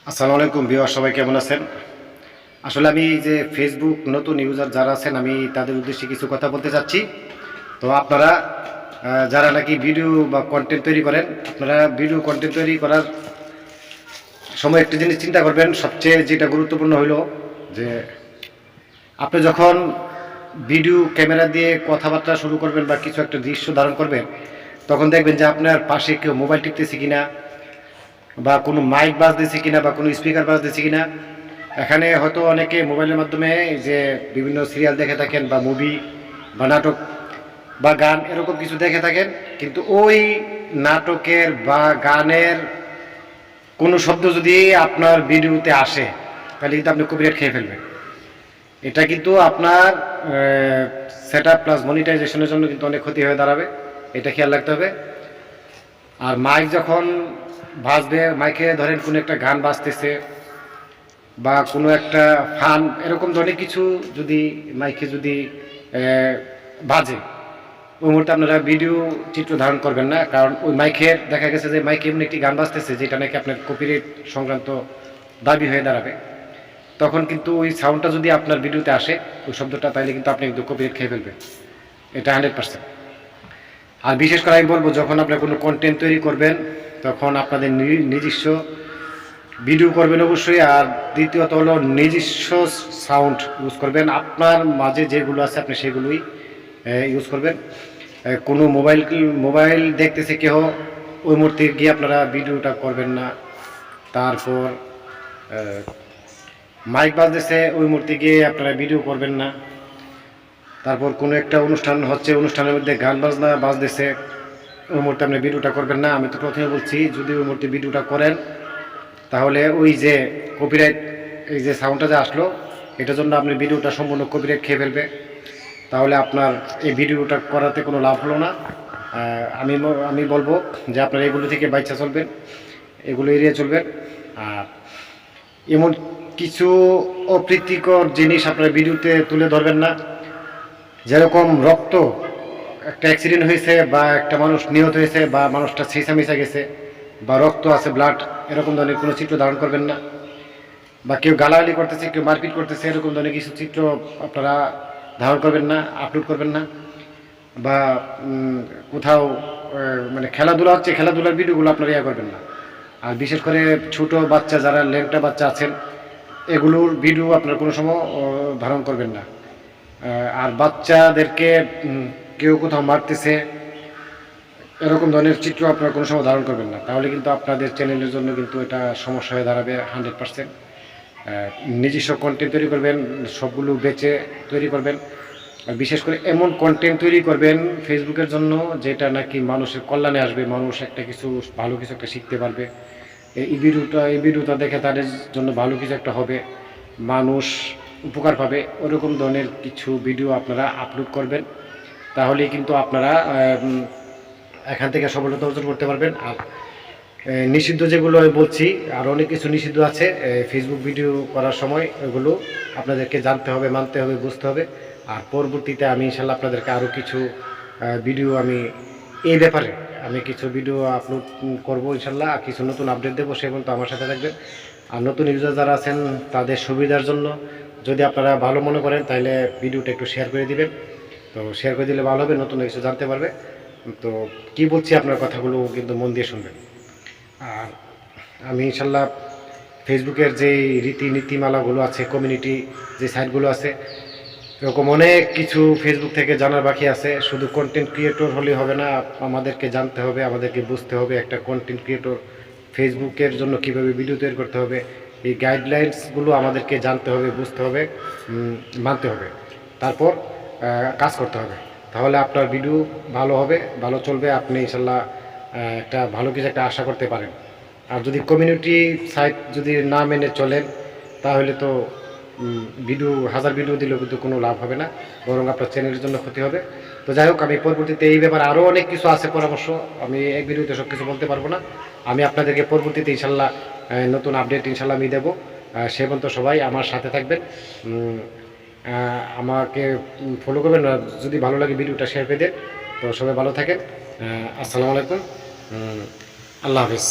আসসালামু আলাইকুম ভিউয়ার, সবাই কেমন আছেন? আসলে আমি যে ফেসবুক নতুন ইউজার যারা আছেন, আমি তাদের উদ্দেশ্যে কিছু কথা বলতে চাচ্ছি। তো আপনারা যারা নাকি ভিডিও বা কন্টেন্ট তৈরি করেন, আপনারা ভিডিও কন্টেন্ট তৈরি করার সময় একটা জিনিস চিন্তা করবেন। সবচেয়ে যেটা গুরুত্বপূর্ণ হলো যে আপনি যখন ভিডিও ক্যামেরা দিয়ে কথাবার্তা শুরু করবেন বা কিছু একটা দৃশ্য ধারণ করবেন, তখন দেখবেন যে আপনার পাশে কেউ মোবাইল টিপতেছে কিনা, বা কোনো মাইক বাজতেছে কিনা, বা কোনো স্পিকার বাজতেছে কিনা। এখানে হয়তো অনেকে মোবাইলের মাধ্যমে এই যে বিভিন্ন সিরিয়াল দেখে থাকেন, বা মুভি বা নাটক বা গান এরকম কিছু দেখে থাকেন, কিন্তু ওই নাটকের বা গানের কোনো শব্দ যদি আপনার ভিডিওতে আসে, তাহলে কিন্তু আপনি কপিরাইট খেয়ে ফেলবেন। এটা কিন্তু আপনার সেট আপ প্লাস মনিটাইজেশনের জন্য কিন্তু অনেক ক্ষতি হয়ে দাঁড়াবে। এটা খেয়াল রাখতে হবে। আর মাইক যখন বাজবে, মাইকে ধরেন কোনো একটা গান বাজতেছে বা কোনো একটা ফান এরকম ধরনের কিছু যদি মাইকে যদি বাজে, ওই মুহূর্তে আপনারা ভিডিও চিত্র ধারণ করবেন না। কারণ ওই মাইকের দেখা গেছে যে মাইকে এমন একটি গান বাজতেছে যেটা নাকি আপনার কপিরাইট সংক্রান্ত দাবি হয়ে দাঁড়াবে। তখন কিন্তু ওই সাউন্ডটা যদি আপনার ভিডিওতে আসে, ওই শব্দটা, তাইলে কিন্তু আপনি কিন্তু কপিরাইট খেয়ে ফেলবেন। এটা 100%। আর বিশেষ করে আমি বলবো, যখন আপনার কোনো কন্টেন্ট তৈরি করবেন, তখন আপনাদের নিজস্ব ভিডিও করবেন অবশ্যই। আর দ্বিতীয়ত হলো নিজস্ব সাউন্ড ইউজ করবেন। আপনার মাঝে যেগুলো আছে আপনি সেগুলোই ইউজ করবেন। কোনো মোবাইল দেখতেছে কেউ, ওই মুহূর্তে গিয়ে আপনারা ভিডিওটা করবেন না। তারপর মাইক বাজতেছে, ওই মুহূর্তে গিয়ে আপনারা ভিডিও করবেন না। তারপর কোনো একটা অনুষ্ঠান হচ্ছে, অনুষ্ঠানের মধ্যে গান বাজনা বাজতেছে, ওই মুহূর্তে আপনি ভিডিওটা করবেন না। আমি তো প্রথমে বলছি, যদি ওই মুহূর্তে ভিডিওটা করেন, তাহলে ওই যে কপিরাইট, এই যে সাউন্ডটা যে আসলো, এটার জন্য আপনি ভিডিওটা সম্পূর্ণ কপিরাইট খেয়ে ফেলবে। তাহলে আপনার এই ভিডিওটা করাতে কোনো লাভ হলো না। আমি বলবো যে আপনারা এগুলো থেকে বাইচা চলবেন, এগুলো এড়িয়ে চলবেন। আর এমন কিছু অপ্রীতিকর জিনিস আপনার ভিডিওতে তুলে ধরবেন না। যেরকম রক্ত, একটা অ্যাক্সিডেন্ট হয়েছে বা একটা মানুষ নিহত হয়েছে বা মানুষটা ছিঁচা মিশা গেছে বা রক্ত আছে, ব্লাড, এরকম ধরনের কোনো চিত্র ধারণ করবেন না। বা কেউ গালাগালি করতেছে, কেউ মারপিট করতেছে, এরকম ধরনের কিছু চিত্র আপনারা ধারণ করবেন না, আপলোড করবেন না। বা কোথাও মানে খেলাধুলা হচ্ছে, খেলাধুলার ভিডিওগুলো আপনারা ইয়া করবেন না। আর বিশেষ করে ছোট বাচ্চা, যারা ল্যাংটা বাচ্চা আছেন, এগুলোর ভিডিও আপনারা কোনো সময় ধারণ করবেন না। আর বাচ্চাদেরকে কেউ কোথাও মারতেছে, এরকম ধরনের চিত্র আপনারা কোনো সময় ধারণ করবেন না। তাহলে কিন্তু আপনাদের চ্যানেলের জন্য কিন্তু এটা সমস্যা হয়ে দাঁড়াবে 100%। নিজস্ব কন্টেন্ট তৈরি করবেন, সবগুলো বেচে তৈরি করবেন। আর বিশেষ করে এমন কন্টেন্ট তৈরি করবেন ফেসবুকের জন্য, যেটা নাকি মানুষের কল্যাণে আসবে, মানুষ একটা কিছু ভালো কিছু একটা শিখতে পারবে। এই ভিডিওটা দেখে তাদের জন্য ভালো কিছু একটা হবে, মানুষ উপকার পাবে। ওরকম ধরনের কিছু ভিডিও আপনারা আপলোড করবেন। তাহলেই কিন্তু আপনারা এখান থেকে সফলতা অর্জন করতে পারবেন। আর নিষিদ্ধ যেগুলো আমি বলছি, আর অনেক কিছু নিষিদ্ধ আছে ফেসবুক ভিডিও করার সময়, ওগুলো আপনাদেরকে জানতে হবে, মানতে হবে, বুঝতে হবে। আর পরবর্তীতে আমি ইনশাল্লাহ আপনাদেরকে আরও কিছু ভিডিও, আমি এই ব্যাপারে আমি কিছু ভিডিও আপলোড করব ইনশাল্লাহ। আর কিছু নতুন আপডেট দেবো, সে পর্যন্ত আমার সাথে থাকবেন। আর নতুন ইউজার যারা আছেন, তাদের সুবিধার জন্য যদি আপনারা ভালো মনে করেন, তাহলে ভিডিওটা একটু শেয়ার করে দিবেন। তো শেয়ার করে দিলে ভালো হবে, নতুন কিছু জানতে পারবে। তো কি বলছি, আপনার কথাগুলো কিন্তু মন দিয়ে শুনবেন। আর আমি ইনশাল্লাহ ফেসবুকের যে নীতিমালাগুলো আছে, কমিউনিটি যে সাইটগুলো আছে, এরকম অনেক কিছু ফেসবুক থেকে জানার বাকি আছে। শুধু কন্টেন্ট ক্রিয়েটর হলেই হবে না, আমাদেরকে জানতে হবে, আমাদেরকে বুঝতে হবে একটা কন্টেন্ট ক্রিয়েটর ফেসবুকের জন্য কীভাবে ভিডিও তৈরি করতে হবে। এই গাইডলাইন্সগুলো আমাদেরকে জানতে হবে, বুঝতে হবে, মানতে হবে। তারপর কাজ করতে হবে। তাহলে আপনার ভিডিও ভালো হবে, ভালো চলবে। আপনি ইনশাল্লাহ একটা ভালো কিছু একটা আশা করতে পারেন। আর যদি কমিউনিটি সাইট যদি না মেনে চলেন, তাহলে তো হাজার ভিডিও দিলেও কিন্তু কোনো লাভ হবে না, বরং আপনার চ্যানেলের জন্য ক্ষতি হবে। তো যাই হোক, আমি পরবর্তীতে এই ব্যাপারে আরও অনেক কিছু আছে পরামর্শ, আমি এক ভিডিওতে সব কিছু বলতে পারবো না। আমি আপনাদেরকে পরবর্তীতে ইনশাল্লাহ নতুন আপডেট ইনশাল্লাহ আমি দেবো। সে পর্যন্ত সবাই আমার সাথে থাকবেন, আমাকে ফলো করবেন। যদি ভালো লাগে ভিডিওটা শেয়ার করে দেন। তো সবাই ভালো থাকেন। আসসালামু আলাইকুম, আল্লাহ হাফিজ।